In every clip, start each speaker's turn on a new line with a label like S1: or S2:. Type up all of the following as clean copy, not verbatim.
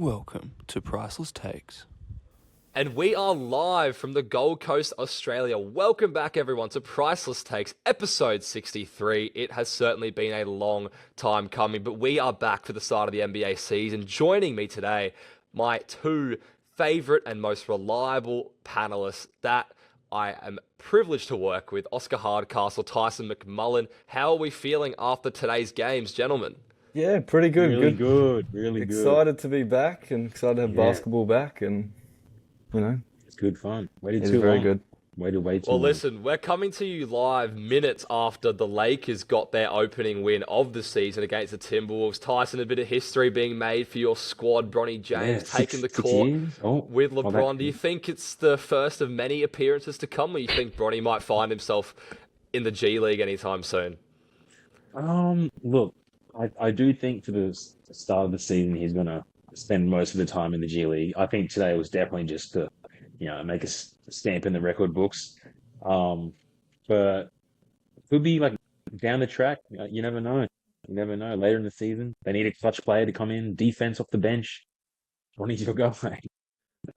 S1: Welcome to Priceless Takes.
S2: And we are live from the Gold Coast, Australia. Welcome back, everyone, to Priceless Takes, episode 63. It has certainly been a long time coming, but we are back for the start of the NBA season. Joining me today, my two favourite and most reliable panellists that I am privileged to work with, Oscar Hardcastle, Tyson McMullen. How are we feeling after today's games, gentlemen?
S3: Yeah, pretty good.
S4: Really
S3: Good.
S4: good, really good.
S3: Excited to be back and excited to have
S4: Yeah,
S3: basketball back and
S4: it's good fun. Waited
S3: it's
S4: too
S3: very
S4: long.
S3: good.
S4: Waited way too
S2: Well,
S4: long.
S2: listen, we're coming to you live minutes after the Lakers got their opening win of the season against the Timberwolves. Tyson, a bit of history being made for your squad. Bronny James
S4: Yeah,
S2: taking the
S4: six
S2: court
S4: years. Oh,
S2: with
S4: oh,
S2: LeBron. Do you think it's the first of many appearances to come, or you think Bronny might find himself in the G League anytime soon?
S4: look, I do think for the start of the season he's gonna spend most of the time in the G League. I think today was definitely just to, make a stamp in the record books. Um, but it could be like down the track. You never know. You never know. Later in the season, they need a clutch player to come in, defense off the bench. What needs your guy?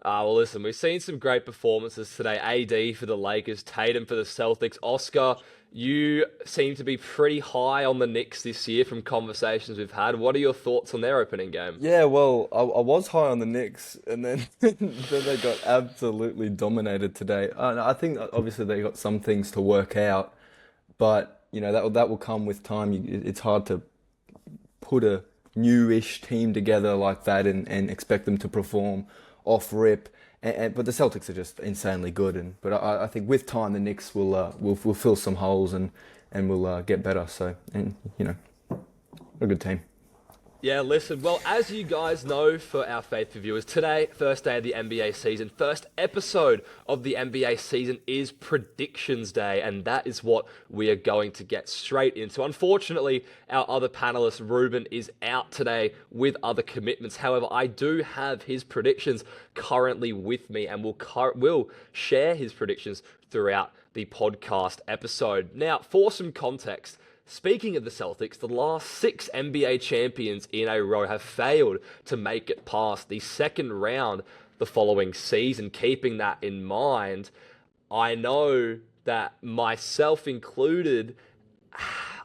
S2: Well, listen, we've seen some great performances today. AD for the Lakers, Tatum for the Celtics. Oscar, you seem to be pretty high on the Knicks this year from conversations we've had. What are your thoughts on their opening game?
S3: Yeah, well, I was high on the Knicks and then then they got absolutely dominated today. I think obviously they got some things to work out, but that will come with time. It's hard to put a newish team together like that and expect them to perform off rip. But the Celtics are just insanely good, but I think with time the Knicks will fill some holes and will get better. So a good team.
S2: Yeah, listen, well, as you guys know, for our faithful viewers, today, first day of the NBA season, first episode of the NBA season is Predictions Day, and that is what we are going to get straight into. Unfortunately, our other panelist, Reuben, is out today with other commitments. However, I do have his predictions currently with me, and will share his predictions throughout the podcast episode. Now, for some context, speaking of the Celtics, the last 6 NBA champions in a row have failed to make it past the second round the following season. Keeping that in mind, I know that myself included,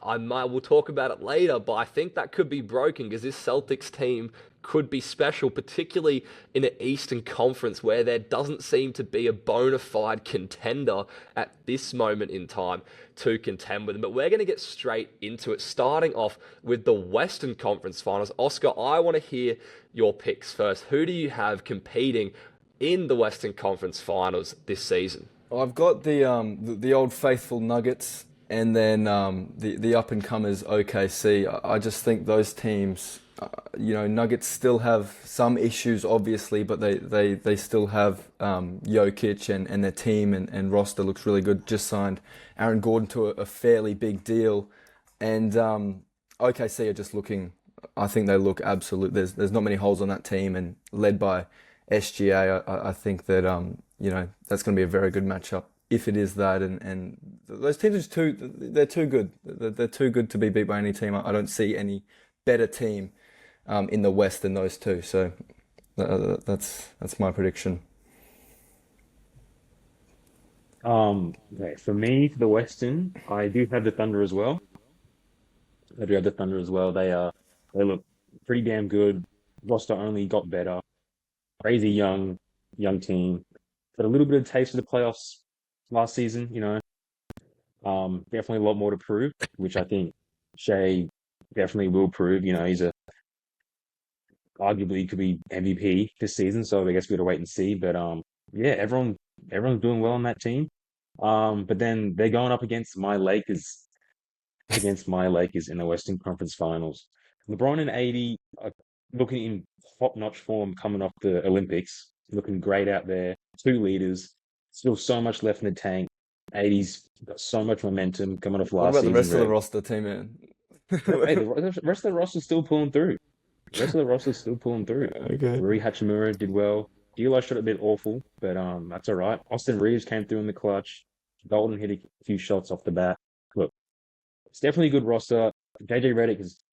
S2: we'll talk about it later, but I think that could be broken because this Celtics team could be special, particularly in an Eastern Conference where there doesn't seem to be a bona fide contender at this moment in time to contend with them. But we're going to get straight into it, starting off with the Western Conference Finals. Oscar, I want to hear your picks first. Who do you have competing in the Western Conference Finals this season?
S3: Well, I've got the old faithful Nuggets and then the up and comers OKC. I just think those teams. Nuggets still have some issues, obviously, but they still have Jokic and their team and roster looks really good. Just signed Aaron Gordon to a fairly big deal, and OKC are just looking. I think they look absolute. There's not many holes on that team, and led by SGA, I think that that's going to be a very good matchup. If it is that, and those teams are they're too good. They're too good to be beat by any team. I don't see any better team in the West than those two. So that's my prediction.
S4: Okay, for me, for the Western, I do have the Thunder as well. I do have the Thunder as well. They look pretty damn good. Roster only got better. Crazy young team. Got a little bit of taste of the playoffs last season, definitely a lot more to prove, which I think Shea definitely will prove. He's arguably could be MVP this season, so I guess we got to wait and see. But yeah, everyone's doing well on that team. But then they're going up against my Lakers in the Western Conference Finals. LeBron and AD are looking in top-notch form coming off the Olympics, looking great out there. 2 leaders, still so much left in the tank. AD's got so much momentum coming off
S3: What
S4: last
S3: about the
S4: season.
S3: rest of the roster team, man?
S4: Hey, the rest of the roster's still pulling through. The rest of the roster's still pulling through.
S3: Okay.
S4: Rui Hachimura did well. D'Lo shot a bit awful, but that's all right. Austin Reeves came through in the clutch. Golden hit a few shots off the bat. Look, it's definitely a good roster. JJ Redick is,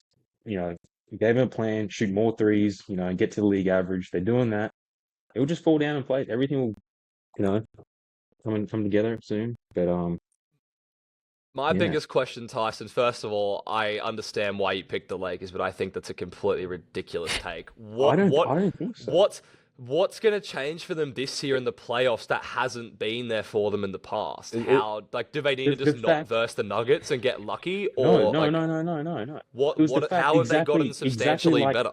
S4: You gave them a plan, shoot more threes, and get to the league average. They're doing that. It will just fall down in place. Everything will, you know, come together soon. But
S2: My
S4: yeah,
S2: biggest question, Tyson, first of all, I understand why you picked the Lakers, but I think that's a completely ridiculous take.
S4: I don't think so.
S2: What's going to change for them this year in the playoffs that hasn't been there for them in the past?
S3: It-
S2: Do they need
S4: The,
S2: to
S4: the
S2: just not
S4: fact,
S2: verse the Nuggets and get lucky,
S4: no,
S2: or
S4: no,
S2: like
S4: no, no, no, no, no. It was the fact
S2: how have they gotten substantially better?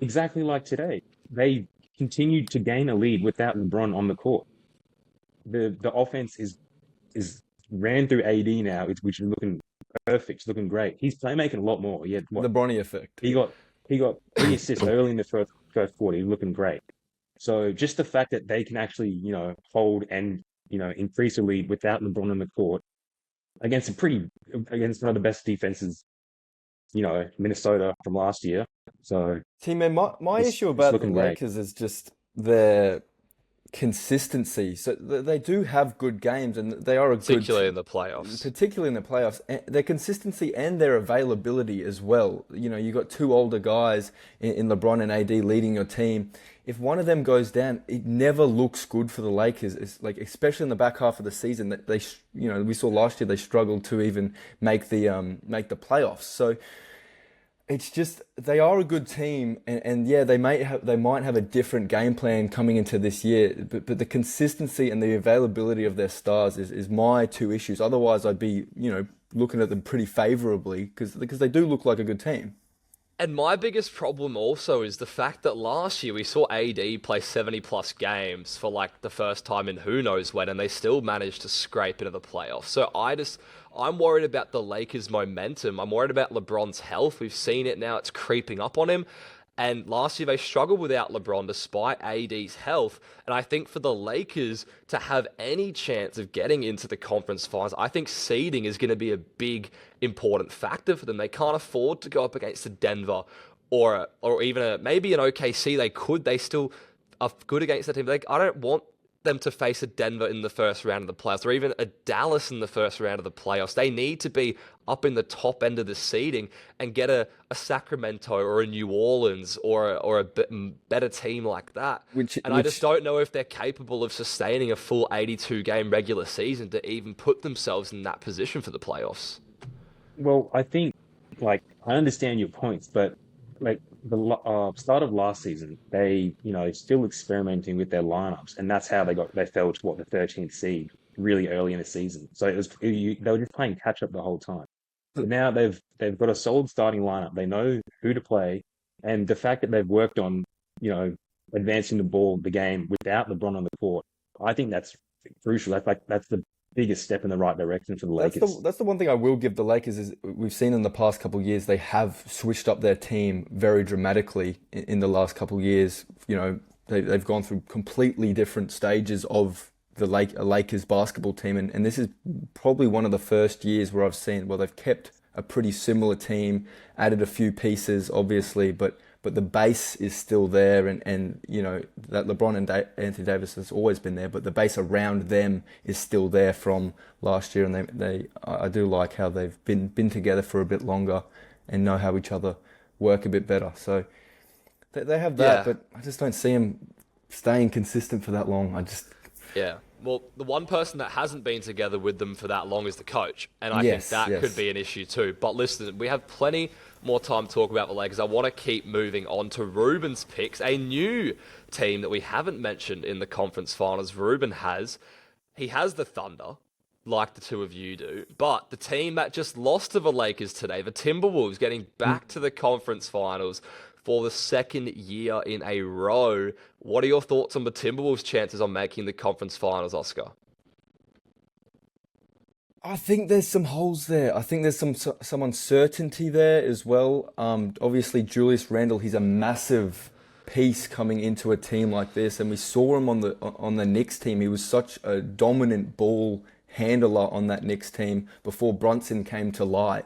S4: exactly like today. They continued to gain a lead without LeBron on the court. The offense is ran through AD now, which is looking perfect. It's looking great. He's playmaking a lot more. He had
S3: the
S4: what
S3: Bronny effect.
S4: he got he got 3 assists early in the first quarter. He's looking great. So just the fact that they can actually, hold and, increase a lead without LeBron on the court against against one of the best defenses, Minnesota from last year. So
S3: Team, my issue
S4: it's
S3: about the
S4: looking great.
S3: Lakers is just their consistency. So they do have good games, and they are a good,
S2: Particularly in the playoffs.
S3: particularly in the playoffs. Their consistency and their availability as well. You got two older guys in LeBron and AD leading your team. If one of them goes down, it never looks good for the Lakers. It's like, especially in the back half of the season, that we saw last year they struggled to even make the playoffs. So it's just they are a good team, and yeah, they might have a different game plan coming into this year, but the consistency and the availability of their stars is my two issues. Otherwise, I'd be looking at them pretty favorably because they do look like a good team.
S2: And my biggest problem also is the fact that last year we saw AD play 70 plus games for like the first time in who knows when, and they still managed to scrape into the playoffs. So I'm worried about the Lakers' momentum. I'm worried about LeBron's health. We've seen it now. It's creeping up on him. And last year they struggled without LeBron despite AD's health. And I think for the Lakers to have any chance of getting into the conference finals, I think seeding is going to be a big, important factor for them. They can't afford to go up against a Denver or even maybe an OKC. They still are good against that team. I don't want them to face a Denver in the first round of the playoffs or even a Dallas in the first round of the playoffs. They need to be up in the top end of the seeding and get a Sacramento or a New Orleans or a better team like that. I just don't know if they're capable of sustaining a full 82 game regular season to even put themselves in that position for the playoffs.
S4: Well, I think, I understand your points, but the start of last season, they, still experimenting with their lineups, and that's how they fell to the 13th seed really early in the season. So they were just playing catch up the whole time. But now they've got a solid starting lineup. They know who to play, and the fact that they've worked on, advancing the game without LeBron on the court, I think that's crucial. That's the biggest step in the right direction for the Lakers.
S3: That's the one thing I will give the Lakers is we've seen in the past couple of years they have switched up their team very dramatically in the last couple of years. They've gone through completely different stages of a Lakers basketball team, and this is probably one of the first years where I've seen they've kept a pretty similar team, added a few pieces obviously, but the base is still there, and that LeBron and Anthony Davis has always been there, but the base around them is still there from last year, and I do like how they've been together for a bit longer and know how each other work a bit better. So they have that,
S2: Yeah.
S3: but I just don't see them staying consistent for that long.
S2: Yeah. Well, the one person that hasn't been together with them for that long is the coach. And I
S3: Yes,
S2: think that
S3: yes.
S2: could be an issue too. But listen, we have plenty more time to talk about the Lakers. I want to keep moving on to Reuben's picks, a new team that we haven't mentioned in the conference finals. Reuben has the Thunder, like the two of you do. But the team that just lost to the Lakers today, the Timberwolves, getting back to the conference finals for the second year in a row. What are your thoughts on the Timberwolves' chances on making the conference finals, Oscar?
S3: I think there's some holes there. I think there's some uncertainty there as well. Obviously, Julius Randle, he's a massive piece coming into a team like this, and we saw him on the Knicks team. He was such a dominant ball handler on that Knicks team before Brunson came to light.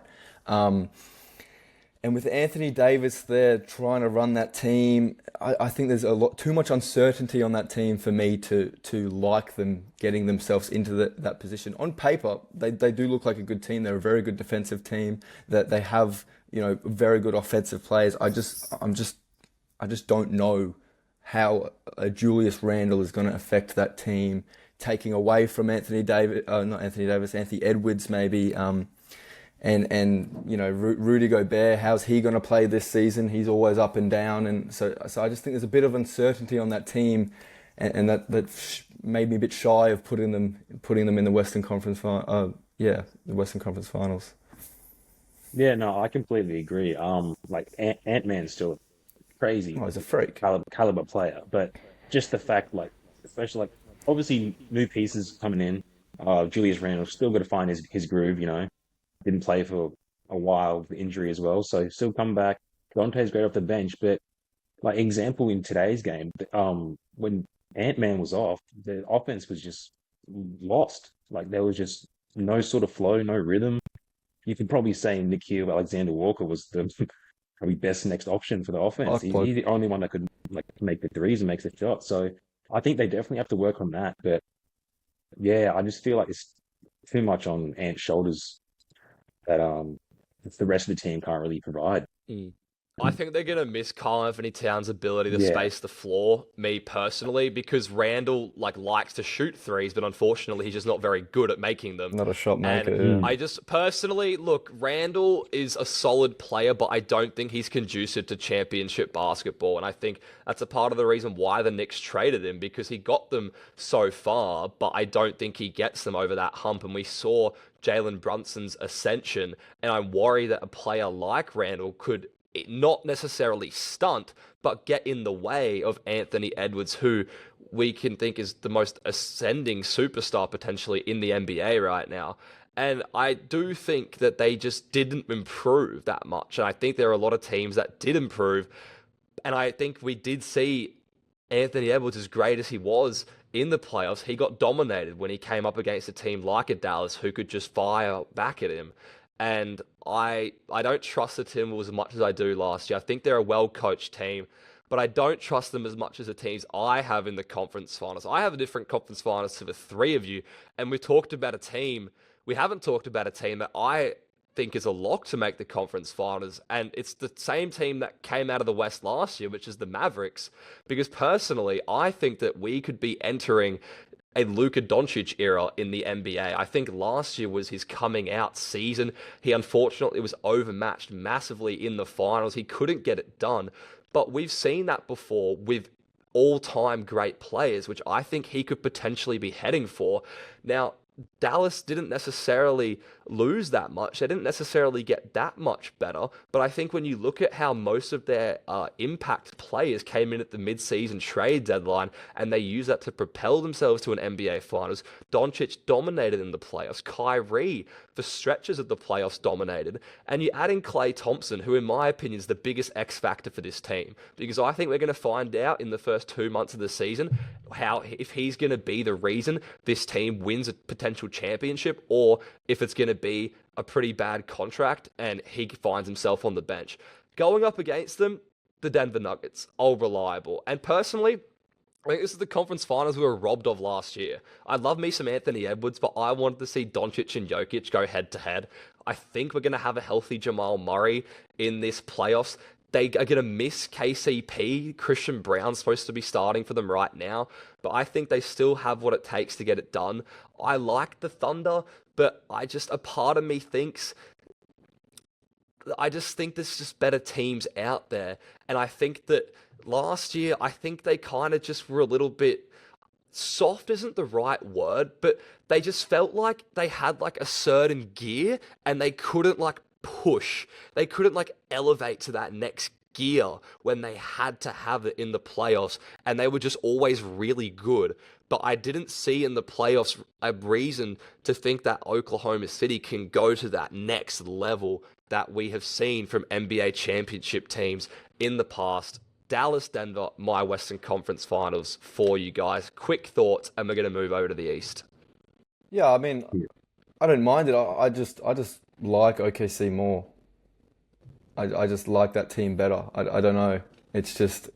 S3: And with Anthony Davis there trying to run that team, I think there's a lot too much uncertainty on that team for me to like them getting themselves into that position. On paper, they do look like a good team. They're a very good defensive team. That they have very good offensive players. I just don't know how Julius Randle is going to affect that team, taking away from not Anthony Davis, Anthony Edwards maybe, Rudy Gobert. How's he going to play this season? He's always up and down, and so I just think there's a bit of uncertainty on that team, and that made me a bit shy of putting them in the Western Conference the Western Conference Finals.
S4: Yeah, no, I completely agree. Like Ant-Man's still crazy.
S3: Oh, he's a freak.
S4: Caliber player, but just the fact, like, especially like obviously new pieces coming in. Julius Randle still got to find his groove. Didn't play for a while with injury as well, so still come back. Dante's great off the bench, but like example in today's game, when Ant-Man was off, the offense was just lost. Like there was just no sort of flow, no rhythm. You could probably say Nikhil Alexander Walker was the probably best next option for the offense. He's the only one that could like make the threes and makes the shots. So I think they definitely have to work on that. But yeah, I just feel like it's too much on Ant's shoulders that the rest of the team can't really provide.
S2: I think they're going to miss Karl Anthony Towns' ability to space the floor, me personally, because Randall likes to shoot threes, but unfortunately he's just not very good at making them.
S3: Not a shot maker.
S2: And I just personally, look, Randall is a solid player, but I don't think he's conducive to championship basketball. And I think that's a part of the reason why the Knicks traded him, because he got them so far, but I don't think he gets them over that hump. And we saw Jalen Brunson's ascension, and I'm worried that a player like Randall could not necessarily stunt, but get in the way of Anthony Edwards, who we can think is the most ascending superstar potentially in the NBA right now. And I do think that they just didn't improve that much. And I think there are a lot of teams that did improve. And I think we did see Anthony Edwards, as great as he was in the playoffs, he got dominated when he came up against a team like a Dallas who could just fire back at him. And I don't trust the Timberwolves as much as I do last year. I think they're a well-coached team, but I don't trust them as much as the teams I have in the conference finals. I have a different conference finals to the three of you, and we talked about a team. We haven't talked about a team that I think is a lock to make the conference finals, and it's the same team that came out of the West last year, which is the Mavericks, because personally, I think that we could be entering a Luka Doncic era in the NBA. I think last year was his coming out season. He unfortunately was overmatched massively in the finals. He couldn't get it done. But we've seen that before with all-time great players, which I think he could potentially be heading for. Now, Dallas didn't necessarily lose that much. They didn't necessarily get that much better. But I think when you look at how most of their impact players came in at the mid-season trade deadline and they used that to propel themselves to an NBA Finals, Doncic dominated in the playoffs. Kyrie, for stretches of the playoffs, dominated. And you add in Klay Thompson, who in my opinion is the biggest X factor for this team. Because I think we're going to find out in the first 2 months of the season if he's going to be the reason this team wins a potential championship, or if it's going to be a pretty bad contract and he finds himself on the bench. Going up against them, the Denver Nuggets, all reliable. And personally, I think this is the conference finals we were robbed of last year. I love me some Anthony Edwards, but I wanted to see Doncic and Jokic go head-to-head. I think we're going to have a healthy Jamal Murray in this playoffs. They are going to miss KCP. Christian Brown's supposed to be starting for them right now, but I think they still have what it takes to get it done. I like the Thunder, but a part of me thinks, I just think there's just better teams out there. And I think that last year, I think they kind of just were a little bit soft isn't the right word, but they just felt like they had a certain gear and they couldn't push. They couldn't elevate to that next gear when they had to have it in the playoffs, and they were just always really good. But I didn't see in the playoffs a reason to think that Oklahoma City can go to that next level that we have seen from NBA championship teams in the past. Dallas, Denver, my Western Conference Finals for you guys. Quick thoughts, and we're going to move over to the East.
S3: Yeah, I mean, I don't mind it. I just like OKC more. I just like that team better. I don't know. It's just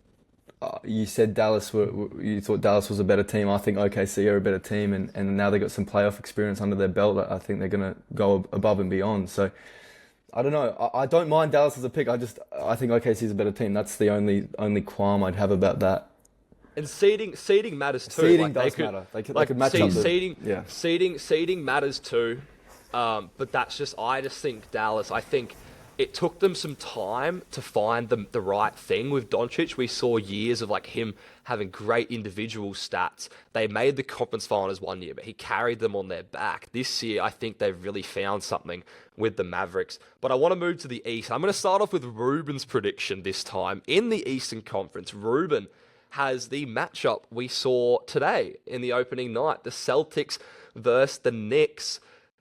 S3: you said you thought Dallas was a better team. I think OKC are a better team, and now they got some playoff experience under their belt. I think they're going to go above and beyond. So I don't know. I don't mind Dallas as a pick. I think OKC is a better team. That's the only qualm I'd have about that.
S2: And seeding matters too.
S3: Seeding does matter. They could match up.
S2: Seeding matters too. But I just think Dallas. I think it took them some time to find the right thing with Doncic. We saw years of like him having great individual stats. They made the conference finals one year, but he carried them on their back. This year, I think they've really found something with the Mavericks. But I want to move to the East. I'm going to start off with Reuben's prediction this time. In the Eastern Conference, Reuben has the matchup we saw today in the opening night, the Celtics versus the Knicks.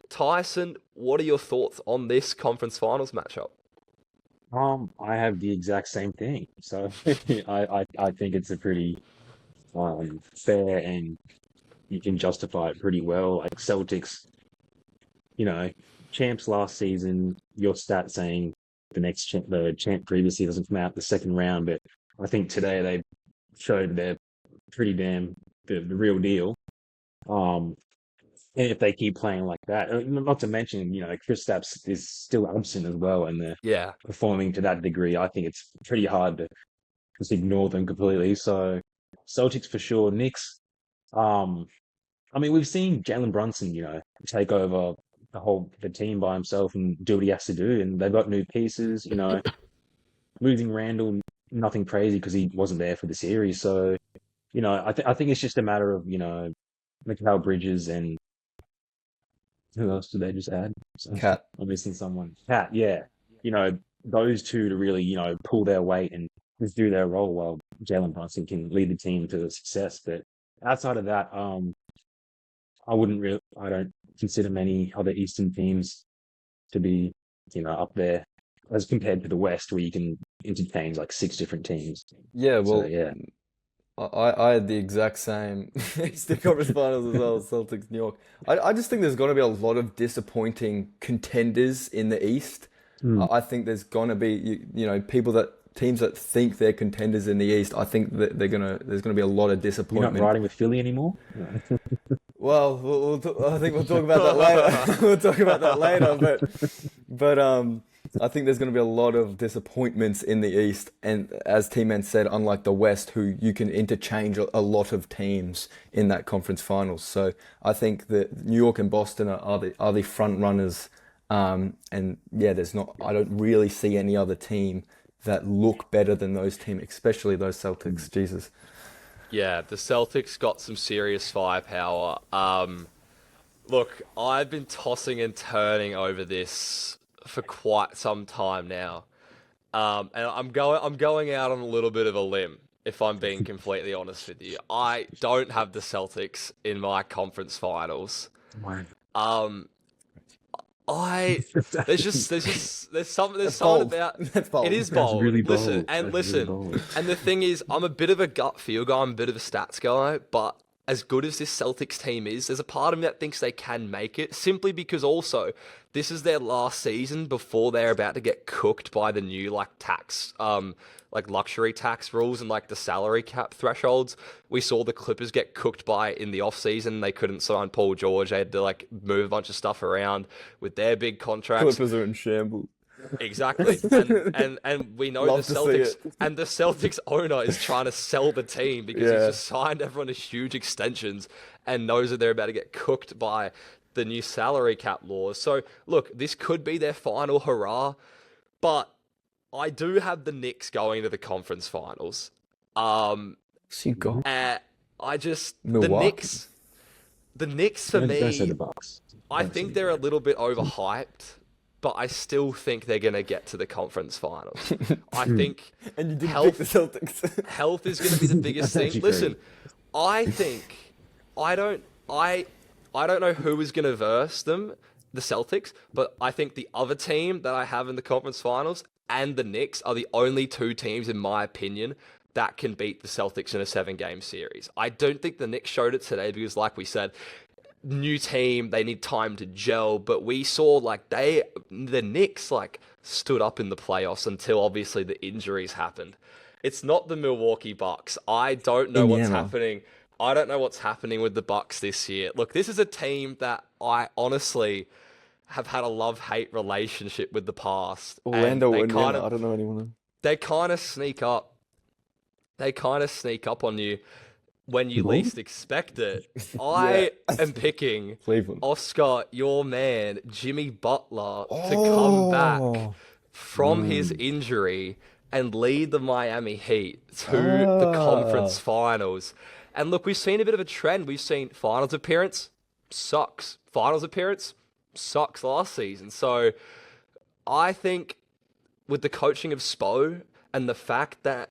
S2: Tyson, what are your thoughts on this conference finals matchup?
S4: I have the exact same thing. So I think it's a pretty fair, and you can justify it pretty well. Like Celtics, you know, champs last season, your stat saying the champ previously doesn't come out the second round, but I think today they showed they're pretty damn the real deal. And if they keep playing like that, not to mention, Kristaps is still absent as well, and they're
S2: Yeah.
S4: performing to that degree. I think it's pretty hard to just ignore them completely. So Celtics for sure. Knicks, I mean, we've seen Jalen Brunson, take over the team by himself and do what he has to do, and they've got new pieces. Losing Randall, nothing crazy because he wasn't there for the series. So, I think it's just a matter of Mikal Bridges and who else did they just add?
S3: Cat.
S4: I'm missing someone. Cat, yeah. Those two to really pull their weight and just do their role while Jalen Brunson can lead the team to success. But outside of that, I don't consider many other Eastern teams to be, up there as compared to the West, where you can interchange like 6 different teams.
S3: Yeah, well,
S4: So yeah,
S3: I had the exact same Eastern Conference Finals as well, Celtics, New York. I just think there's going to be a lot of disappointing contenders in the East. I think there's going to be, teams that think they're contenders in the East. I think that there's going to be a lot of
S4: you're
S3: disappointment.
S4: not riding with Philly anymore.
S3: Well, I think we'll talk about that later. We'll talk about that later, but I think there's going to be a lot of disappointments in the East, and as T-Man said, unlike the West, who you can interchange a lot of teams in that conference finals. So I think that New York and Boston are the front runners, and yeah, I don't really see any other team that look better than those teams, especially those Celtics. Jesus.
S2: Yeah, the Celtics got some serious firepower. Look, I've been tossing and turning over this for quite some time now, and I'm going out on a little bit of a limb, if I'm being completely honest with you. I don't have the Celtics in my conference finals. There's something about
S3: That's bold.
S2: it is bold.
S4: really bold.
S2: Listen, and the thing is, I'm a bit of a gut feel guy, I'm a bit of a stats guy, but as good as this Celtics team is, there's a part of me that thinks they can make it, simply because also this is their last season before they're about to get cooked by the new tax luxury tax rules and the salary cap thresholds. We saw the Clippers get cooked by in the offseason. They couldn't sign Paul George. They had to move a bunch of stuff around with their big contracts.
S3: Clippers are in shambles.
S2: Exactly, and we know
S3: Love
S2: the
S3: to see
S2: Celtics
S3: it.
S2: and the Celtics owner is trying to sell the team because he's just signed everyone to huge extensions and knows that they're about to get cooked by the new salary cap laws. So look, this could be their final hurrah, but I do have the Knicks going to the conference finals.
S3: So you got
S2: Milwaukee. The Knicks for
S4: Don't say
S2: me,
S4: the Bucks.
S2: I
S4: Don't say
S2: think
S4: the
S2: they're a little bit overhyped, but I still think they're going to get to the conference finals. I think
S3: and you didn't pick the Celtics.
S2: health is going to be the biggest
S4: That's
S2: thing.
S4: actually
S2: Listen, I think I don't know who is going to verse them, the Celtics, but I think the other team that I have in the conference finals and the Knicks are the only 2 teams, in my opinion, that can beat the Celtics in a 7-game series. I don't think the Knicks showed it today because, like we said, new team, they need time to gel, but we saw the Knicks stood up in the playoffs until obviously the injuries happened. It's not the Milwaukee Bucks. I don't know what's happening. I don't know what's happening with the Bucks this year. Look, this is a team that I honestly have had a love-hate relationship with the past.
S3: Orlando,
S2: and
S3: Indiana. I don't know anyone.
S2: they kind of sneak up. They kind of sneak up on you when you least expect it. I am picking
S3: Cleveland.
S2: Oscar, your man, Jimmy Butler, to come back from his injury and lead the Miami Heat to the conference finals. And look, we've seen a bit of a trend. We've seen finals appearance, sucks. Finals appearance, sucks last season. So I think with the coaching of Spo and the fact that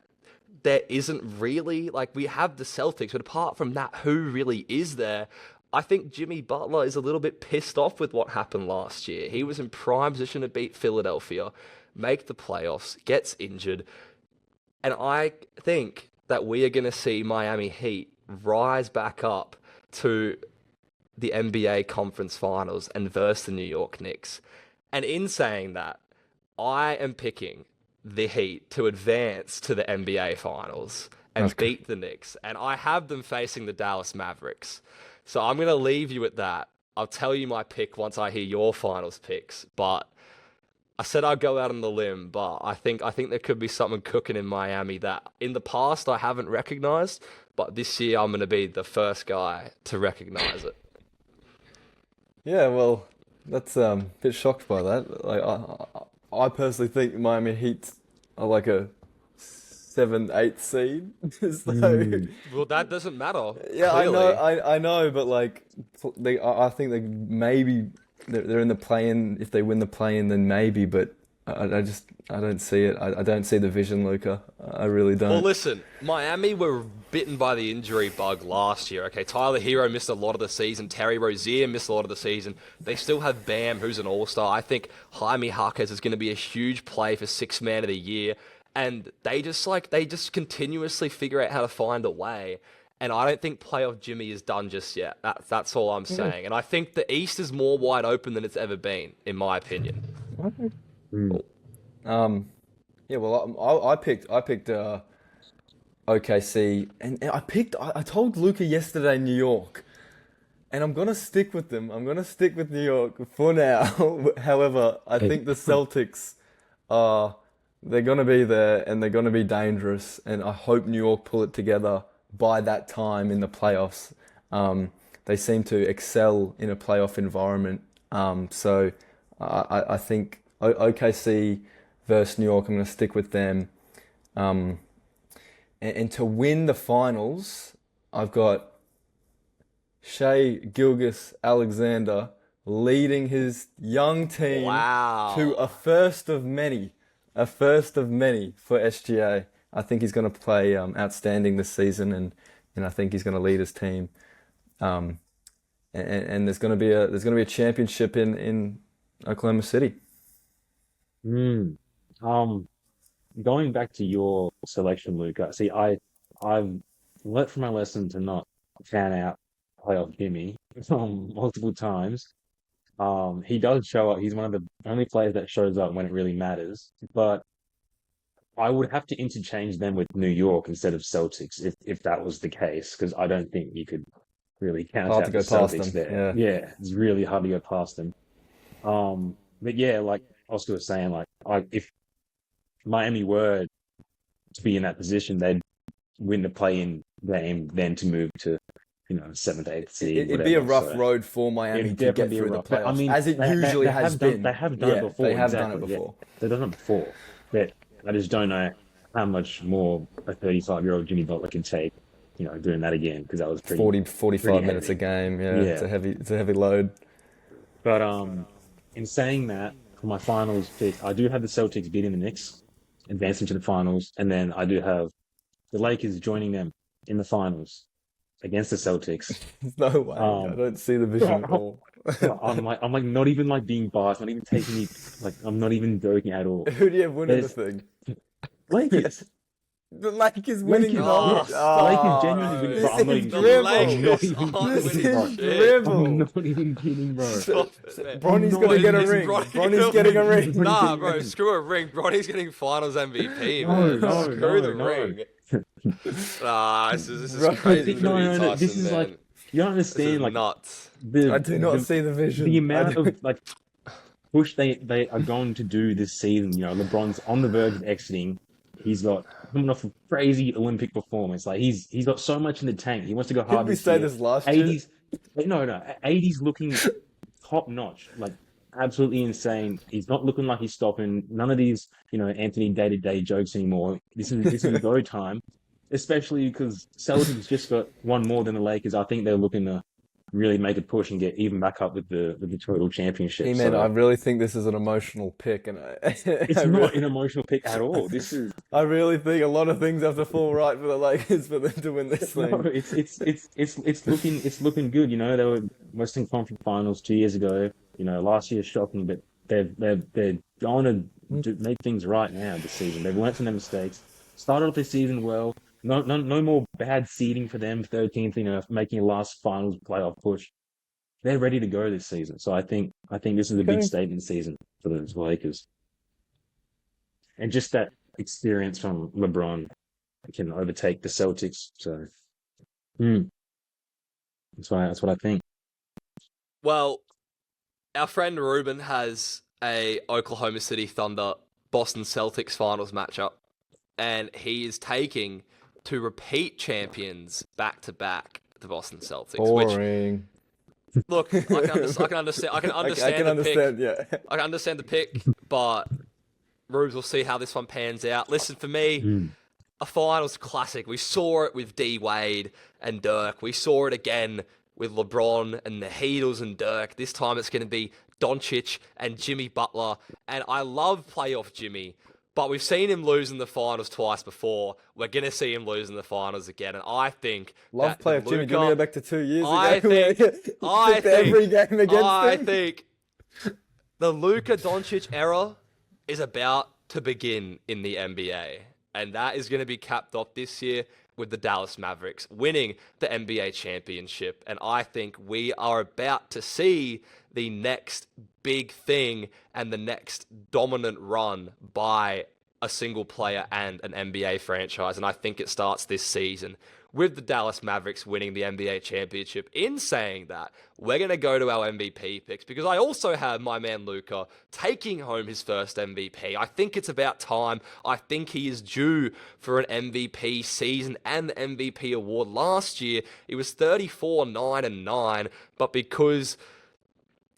S2: there isn't really, like, we have the Celtics, but apart from that, who really is there? I think Jimmy Butler is a little bit pissed off with what happened last year. He was in prime position to beat Philadelphia, make the playoffs, gets injured. And I think that we are going to see Miami Heat rise back up to the NBA Conference Finals and verse the New York Knicks. And in saying that, I am picking the Heat to advance to the NBA Finals and beat the Knicks. And I have them facing the Dallas Mavericks. So I'm going to leave you at that. I'll tell you my pick once I hear your finals picks. But I said I'd go out on the limb, but I think there could be something cooking in Miami that in the past I haven't recognized. But this year I'm going to be the first guy to recognize it.
S3: Yeah, well, that's a bit shocked by that. Like, I personally think Miami Heat are like a 7, 8 seed. So,
S2: Well, that doesn't matter.
S3: yeah,
S2: Clearly.
S3: I know, but like, I think they're in the play-in. If they win the play-in, then maybe. But I don't see it. I don't see the vision, Luka. I really don't.
S2: Well, listen, Miami were bitten by the injury bug last year. Okay, Tyler Hero missed a lot of the season. Terry Rozier missed a lot of the season. They still have Bam, who's an all-star. I think Jaime Jaquez is going to be a huge play for Sixth Man of the Year. And they just continuously figure out how to find a way. And I don't think playoff Jimmy is done just yet. That's all I'm saying. And I think the East is more wide open than it's ever been, in my opinion.
S3: Yeah, well, I picked OKC, and I told Luka yesterday New York, and I'm gonna stick with them. I'm gonna stick with New York for now. However, I think the Celtics they're gonna be there and they're gonna be dangerous, and I hope New York pull it together by that time in the playoffs. They seem to excel in a playoff environment. So I think OKC versus New York, I'm going to stick with them. And to win the finals, I've got Shai Gilgeous-Alexander leading his young team to a first of many for SGA. I think he's going to play outstanding this season, and I think he's going to lead his team. And there's going to be a championship in Oklahoma City.
S4: Going back to your selection, Luka. See, I've learnt from my lesson to not fan out playoff Jimmy multiple times. He does show up. He's one of the only players that shows up when it really matters. But I would have to interchange them with New York instead of Celtics if that was the case, because I don't think you could really count out the Celtics there. Yeah, it's really hard to go past them. But yeah, like Oscar was saying, like if Miami were to be in that position, they'd win the play-in game, then to move to 7th, 8th seed.
S3: It'd be a rough road for Miami to get through the playoffs,
S4: I mean,
S3: as it usually has been.
S4: They have done it before.
S3: They have done it before.
S4: Yeah. They've done it before. But I just don't know how much more a 35-year-old Jimmy Butler can take, doing that again, because that was pretty 45
S3: minutes
S4: heavy.
S3: A game. Yeah, it's a heavy load.
S4: But in saying that, for my finals pick, I do have the Celtics beating the Knicks, advancing to the finals, and then I do have the Lakers joining them in the finals against the Celtics.
S3: No way. I don't see the vision at all.
S4: I'm like not even like being biased, not even taking me like I'm not even joking at all.
S3: Who do you have winning the thing?
S4: Lakers.
S3: The Lakers winning.
S4: Lakers genuinely winning.
S3: This
S4: I'm not
S3: is
S4: even
S3: dribble. This is dribble.
S4: I'm not even kidding, bro.
S3: Bronny's gonna get a ring. Bronny's getting a ring.
S2: Nah, bro, screw a ring. Bronny's getting Finals MVP, man. Screw the ring. Nah, this is crazy.
S4: No. This is like you don't understand. Like
S2: nuts.
S3: I do not see the vision.
S4: The amount of like push they are going to do this season. You know, LeBron's on the verge of exiting. He's got coming off a crazy Olympic performance. Like he's got so much in the tank. He wants to go hard
S3: Didn't we
S4: this
S3: say
S4: year.
S3: this last year?
S4: 80s, no, 80s looking top notch, like absolutely insane. He's not looking like he's stopping. None of these, Anthony day-to-day jokes anymore. This is go time, especially because Celtics just got one more than the Lakers. I think they're looking to really make a push and get even back up with the total championship.
S3: Hey man, I really think this is an emotional pick, and
S4: it's not an emotional pick at all. This is.
S3: I really think a lot of things have to fall right for the Lakers for them to win this thing.
S4: No, it's looking good. They were Western Conference Finals 2 years ago. Last year's shocking, but they're going to make things right now this season. They've learned from their mistakes. Started off the season well. No more bad seeding for them. 13th, making a last finals playoff push. They're ready to go this season. So I think this is a big statement season for the Lakers. And just that experience from LeBron can overtake the Celtics. So that's what I think.
S2: Well, our friend Reuben has a Oklahoma City Thunder Boston Celtics finals matchup, and he is taking to repeat champions back to back, the Boston Celtics.
S3: Boring.
S2: Which, look, I can understand. I can understand the pick.
S3: Yeah.
S2: I can understand the pick, but Rubes will see how this one pans out. Listen, for me, a finals classic. We saw it with D Wade and Dirk. We saw it again with LeBron and the Heatles and Dirk. This time it's going to be Doncic and Jimmy Butler. And I love playoff Jimmy, but we've seen him lose in the finals twice before. We're going to see him lose in the finals again. And I think
S3: Love playoff Jimmy. Do you want to go back to 2 years ago?
S2: I think
S3: every game against him?
S2: I think the Luka Doncic era is about to begin in the NBA. And that is going to be capped off this year with the Dallas Mavericks winning the NBA championship. And I think we are about to see the next big thing and the next dominant run by a single player and an NBA franchise. And I think it starts this season with the Dallas Mavericks winning the NBA championship. In saying that, we're going to go to our MVP picks because I also have my man Luka taking home his first MVP. I think it's about time. I think he is due for an MVP season and the MVP award. Last year, it was 34-9-9, but because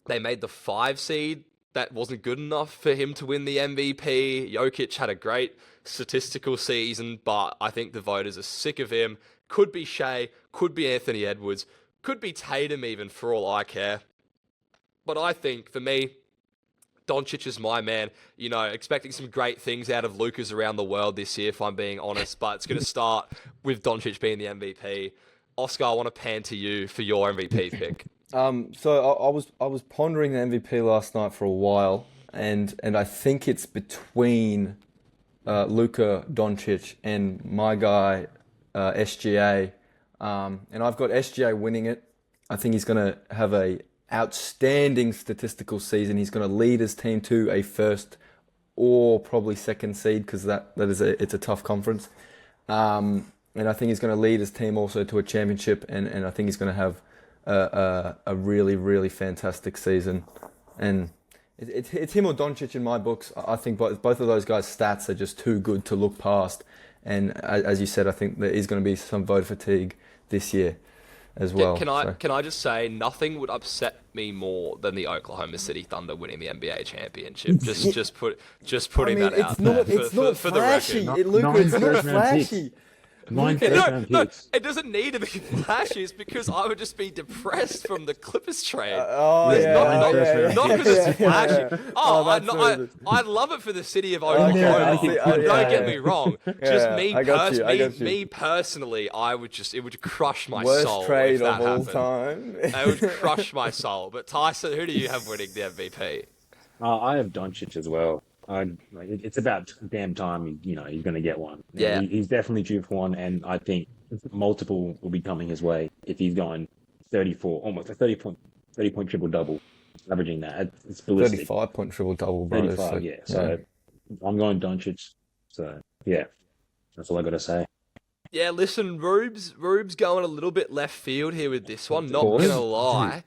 S2: they made the 5 seed, that wasn't good enough for him to win the MVP. Jokic had a great statistical season, but I think the voters are sick of him. Could be Shea, could be Anthony Edwards, could be Tatum even, for all I care. But I think, for me, Doncic is my man. Expecting some great things out of Luka's around the world this year, if I'm being honest, but it's going to start with Doncic being the MVP. Oscar, I want to pan to you for your MVP pick.
S3: So I was pondering the MVP last night for a while, and I think it's between Luka Doncic and my guy SGA, and I've got SGA winning it. I think he's going to have a outstanding statistical season. He's going to lead his team to a first or probably second seed because it's a tough conference, and I think he's going to lead his team also to a championship, and I think he's going to have a really, really fantastic season. And it's him or Doncic in my books. I think both of those guys' stats are just too good to look past. And as you said, I think there is going to be some vote fatigue this year as well.
S2: Can I just say, nothing would upset me more than the Oklahoma City Thunder winning the NBA championship. Just putting that out there for the record.
S3: Luka, it's not flashy.
S2: No, it doesn't need to be flashy. It's because I would just be depressed from the Clippers trade. Not because it's flashy. I love it for the city of Oklahoma. Don't get me wrong. Just me personally, it would crush my soul.
S3: Worst trade
S2: if that
S3: of all
S2: happened.
S3: time.
S2: It would crush my soul. But Tyson, who do you have winning the MVP?
S4: I have Doncic as well. It's about damn time, he's going to get one.
S2: Yeah.
S4: He's definitely due for one, and I think multiple will be coming his way if he's going 34, almost a 30-point triple-double, averaging that. It's ballistic.
S3: 35-point triple-double, bro.
S4: 35, yeah. So I'm going Doncic. So, yeah, that's all I got to say.
S2: Yeah, listen, Rube's going a little bit left field here with this one. Not going to lie.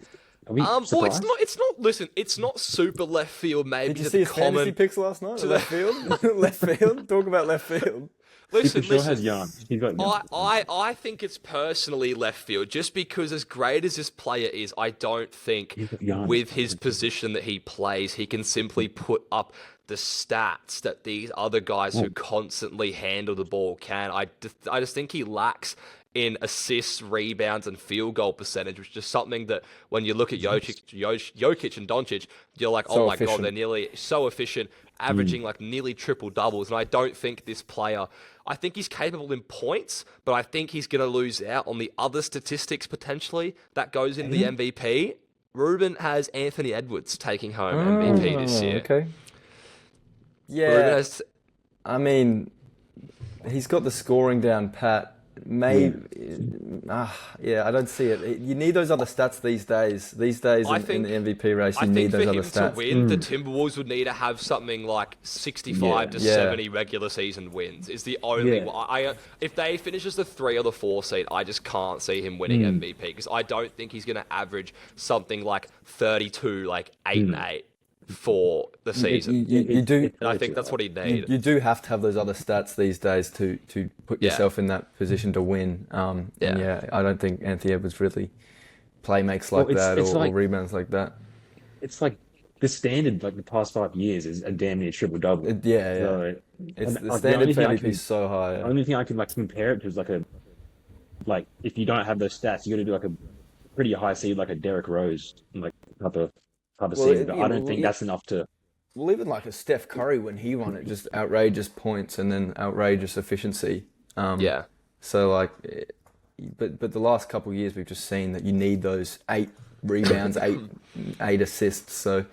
S4: Are we
S2: Well,
S4: surprised?
S2: it's not. Listen, it's not super left field. Maybe
S3: Did you
S2: to
S3: see
S2: the
S3: his fantasy
S2: common.
S3: picks last night?
S2: to
S3: Left field? Left field? Talk about left field.
S4: He
S2: Listen,
S4: for sure has
S2: listen.
S4: yarn. He's got yarn.
S2: I think it's personally left field, just because as great as this player is, I don't think
S4: He's got yarn.
S2: with his position that he plays, he can simply put up the stats that these other guys who constantly handle the ball can. I just think he lacks in assists, rebounds, and field goal percentage, which is just something that when you look at Jokic and Doncic, you're like,
S3: So
S2: oh my god,
S3: efficient.
S2: they're nearly so efficient, averaging like nearly triple doubles. And I don't think this player, I think he's capable in points, but I think he's going to lose out on the other statistics potentially that goes in the MVP. Reuben has Anthony Edwards taking home MVP this year.
S3: Okay.
S2: Reuben
S3: Yeah,
S2: has,
S3: I mean, he's got the scoring down pat. Maybe, yeah, I don't see it. You need those other stats these days. These days
S2: I
S3: in
S2: think-
S3: the MVP race,
S2: I
S3: you need
S2: think for
S3: those
S2: him
S3: other
S2: to
S3: stats.
S2: win, the Timberwolves would need to have something like 65 to
S3: Yeah.
S2: 70 regular season wins. Is the only
S4: Yeah.
S2: if they finish as the 3 or the 4 seed, I just can't see him winning MVP because I don't think he's going to average something like 32, like 8 and 8 for the season.
S3: You do.
S2: And I think that's what he'd need.
S3: You do have to have those other stats these days to put
S2: Yeah.
S3: yourself in that position to win. And yeah, I don't think Anthony Edwards really makes like
S4: Well,
S3: that
S4: it's
S3: or
S4: like-
S3: rebounds like that.
S4: It's like the standard, like the past 5 years, is a damn near triple double.
S3: Yeah.
S4: So,
S3: It's
S4: and,
S3: the
S4: like,
S3: standard
S4: only
S3: for
S4: thing I
S3: MVP
S4: can-
S3: is so high.
S4: The only thing I can like compare it to is like if you don't have those stats, you got to do like a pretty high seed, like a Derrick Rose, like type of
S3: Well,
S4: season. But
S3: yeah,
S4: I don't
S3: well,
S4: think
S3: yeah.
S4: that's enough to.
S3: Well, even like a Steph Curry when he won it, just outrageous points and then outrageous efficiency.
S2: Yeah.
S3: So like, but the last couple of years we've just seen that you need those 8 rebounds, eight assists. So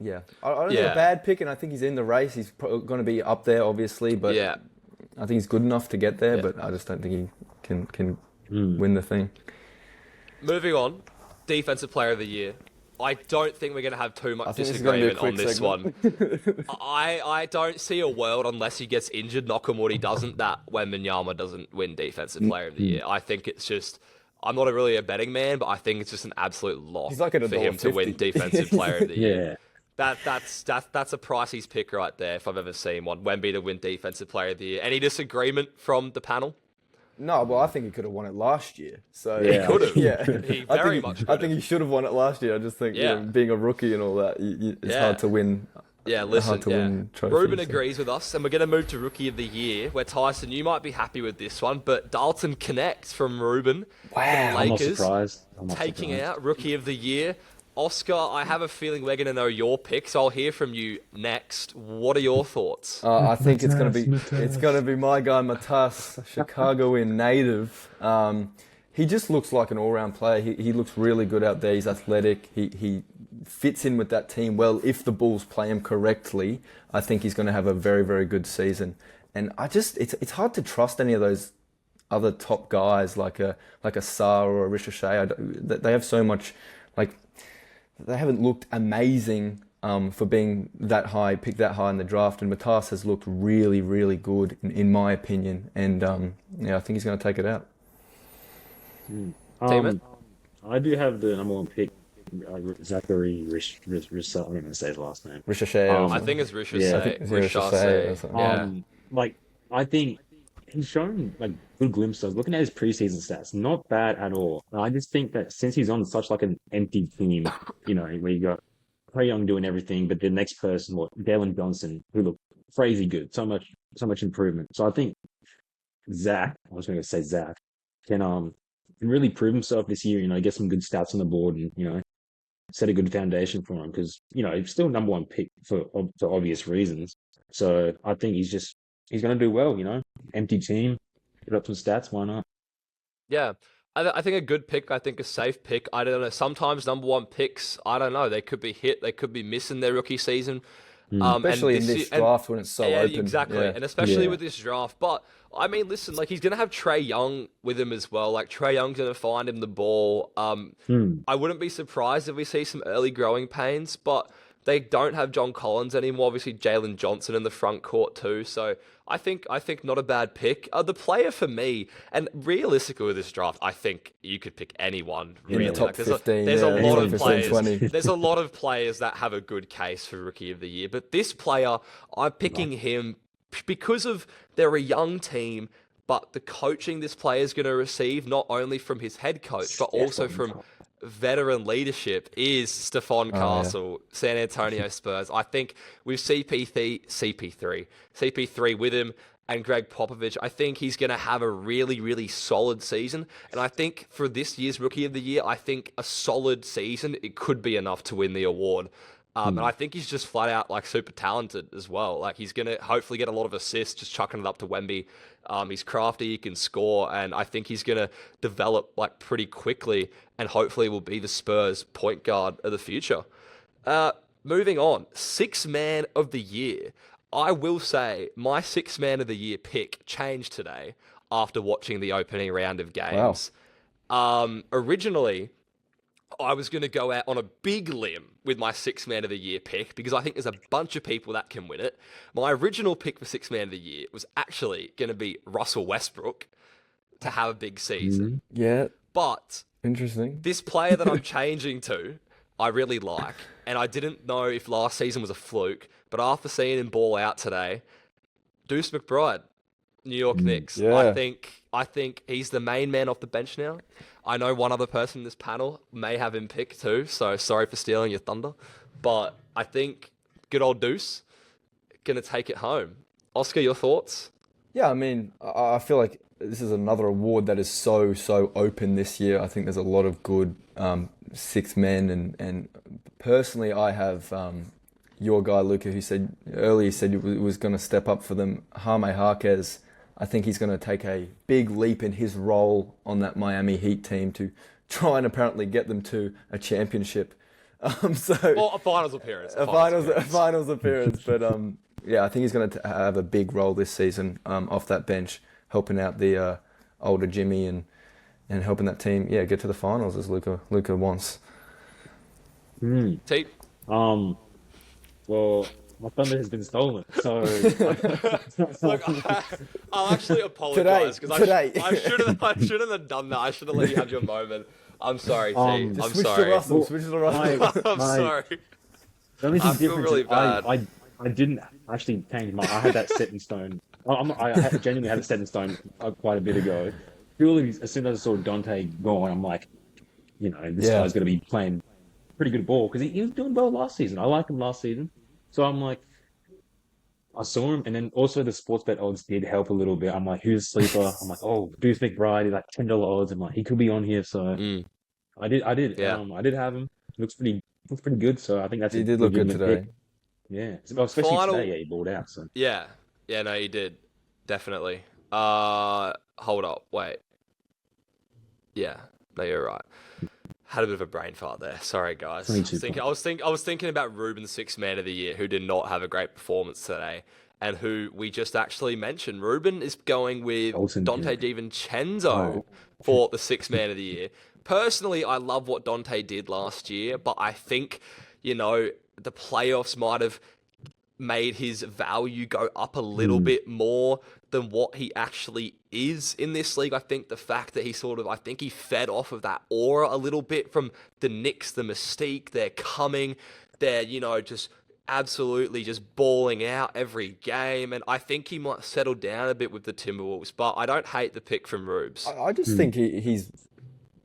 S3: yeah, I don't think
S2: Yeah.
S3: a bad pick, and I think he's in the race. He's going to be up there, obviously, but
S2: Yeah.
S3: I think he's good enough to get there.
S2: Yeah.
S3: But I just don't think he can win the thing.
S2: Moving on, Defensive Player of the Year. I don't think we're going to have too
S3: I
S2: much
S3: think this is gonna be a
S2: disagreement on
S3: quick
S2: this
S3: segment.
S2: one. I don't see a world unless he gets injured, knock on wood he doesn't, that Wembanyama doesn't win Defensive Player of the Year. I think it's just, I'm not really a betting man, but I think it's just an absolute lock
S3: He's like at
S2: for him to win
S3: $1.50.
S2: Defensive Player of the Year.
S4: Yeah.
S2: That's a pricey's pick right there if I've ever seen one. Wemby to win Defensive Player of the Year. Any disagreement from the panel?
S3: No, well, I think he could have won it last year. So
S4: Yeah. He
S2: could've.
S3: Yeah,
S2: He
S3: I
S2: very
S3: think,
S2: much
S3: I
S2: could've.
S3: think he should have won it last year. I just think
S2: Yeah.
S3: being a rookie and all that, it's
S2: Yeah.
S3: hard to win.
S2: Yeah, listen,
S3: hard to win trophies,
S2: Reuben
S3: so.
S2: agrees with us, and we're going to move to Rookie of the Year, where Tyson, you might be happy with this one, but Dalton Connect from Reuben,
S3: Wow.
S2: the
S4: I'm not
S2: Lakers,
S4: surprised. I'm not
S2: taking
S4: surprised.
S2: out Rookie of the Year. Oscar, I have a feeling we're going to know your pick, so I'll hear from you next. What are your thoughts?
S3: I think it's gonna be my guy Matas, Chicagoan native. He just looks like an all-round player. He looks really good out there. He's athletic. He fits in with that team well. If the Bulls play him correctly, I think he's going to have a very, very good season. And it's hard to trust any of those other top guys like a Sarr or a Ricochet. They have so much, like, they haven't looked amazing for being that high, picked that high in the draft. And Matas has looked really, really good in my opinion. And I think he's going to take it out.
S2: Team it.
S4: I do have the number 1 pick, Zachary Rissell. I'm not going to say his last name.
S3: Ricochet.
S2: I think it's Ricochet.
S3: Ricochet or
S2: Ricochet.
S3: something.
S2: Yeah.
S4: Like, I think he's shown like good glimpses. Looking at his preseason stats, not bad at all. And I just think that since he's on such like an empty team, where you got Trae Young doing everything, but the next person, Dalen Johnson, who looked crazy good, so much improvement. So I think Zach can really prove himself this year. Get some good stats on the board and set a good foundation for him because he's still number 1 pick for obvious reasons. So I think he's going to do well. Empty team, put up some stats. Why not?
S2: Yeah. I think a good pick. I think a safe pick. I don't know. Sometimes number 1 picks, I don't know. They could be hit. They could be missing their rookie season.
S3: Especially in this draft when it's so open.
S2: Exactly.
S3: Yeah.
S2: And especially
S4: Yeah.
S2: with this draft. But, I mean, listen, like, he's going to have Trae Young with him as well. Like, Trae Young's going to find him the ball. I wouldn't be surprised if we see some early growing pains. But They don't have John Collins anymore. Obviously, Jalen Johnson in the front court too. So I think not a bad pick. The player for me, and realistically with this draft, I think you could pick anyone.
S3: In
S2: Really,
S3: the top
S2: like,
S3: 15,
S2: there's a lot of
S3: 15,
S2: players.
S3: 20.
S2: There's a lot of players that have a good case for Rookie of the Year. But this player, I'm picking him because of they're a young team. But the coaching this player is going to receive, not only from his head coach, but also from veteran leadership, is Stephon Castle, San Antonio Spurs. I think with CP3 with him and Greg Popovich, I think he's going to have a really, really solid season. And I think for this year's Rookie of the Year, I think a solid season, it could be enough to win the award. And I think he's just flat out like super talented as well. Like he's going to hopefully get a lot of assists, just chucking it up to Wemby. He's crafty, he can score, and I think he's going to develop like pretty quickly and hopefully will be the Spurs point guard of the future. Moving on, Sixth Man of the Year. I will say my Sixth Man of the Year pick changed today after watching the opening round of games. Wow. Originally, I was going to go out on a big limb with my Sixth Man of the Year pick because I think there's a bunch of people that can win it. My original pick for Sixth Man of the Year was actually going to be Russell Westbrook to have a big season.
S3: Yeah.
S2: But
S3: interesting.
S2: This player that I'm changing to, I really like, and I didn't know if last season was a fluke, but after seeing him ball out today, Deuce McBride, New York Knicks.
S3: Yeah.
S2: I think he's the main man off the bench now. I know one other person in this panel may have him picked too, so sorry for stealing your thunder. But I think good old Deuce going to take it home. Oscar, your thoughts?
S3: Yeah, I mean, I feel like this is another award that is so open this year. I think there's a lot of good six men, and personally, I have your guy Luka, who said earlier he was going to step up for them. Jaime Jaquez, I think he's going to take a big leap in his role on that Miami Heat team to try and apparently get them to a championship.
S2: A finals appearance.
S3: A finals appearance. But yeah, I think he's going to have a big role this season off that bench, helping out the older Jimmy and helping that team, get to the finals as Luka wants.
S2: Tate?
S4: Well, my thunder has been stolen, so...
S2: Look, I'll actually apologise because
S3: today.
S2: I shouldn't have done that. I should have let you have your moment. I'm sorry, T. I'm
S3: switch
S2: sorry.
S3: To Russell. Switch to Russell.
S2: I'm sorry.
S4: The only thing
S2: I feel
S4: different
S2: really
S4: is
S2: bad.
S4: I didn't actually change my... I had that set in stone. I genuinely had it set in stone quite a bit ago. Purely, as soon as I saw Dante going, I'm like, this guy's going to be playing pretty good ball because he was doing well last season. I liked him last season. So I'm like, I saw him, and then also the sports bet odds did help a little bit. I'm like, who's a sleeper? I'm like, Deuce McBride, he's like $10 odds. I'm like, he could be on here. So I did.
S2: Yeah.
S4: I did have him. Looks pretty good. So I think that's
S3: he did look good today.
S4: Pick. Yeah, well, especially today. He balled out. So
S2: yeah, no, he did definitely. Hold up, wait. Yeah, no, you're right. Had a bit of a brain fart there. Sorry, guys. I was thinking about Reuben, Sixth Man of the Year, who did not have a great performance today, and who we just actually mentioned. Reuben is going with Dante DiVincenzo for the Sixth Man of the Year. Personally, I love what Dante did last year, but I think, the playoffs might have made his value go up a little bit more than what he actually is in this league. I think the fact that he he fed off of that aura a little bit from the Knicks, the mystique, they're coming, they're, just absolutely just balling out every game. And I think he might settle down a bit with the Timberwolves, but I don't hate the pick from Rubes.
S3: I just think he's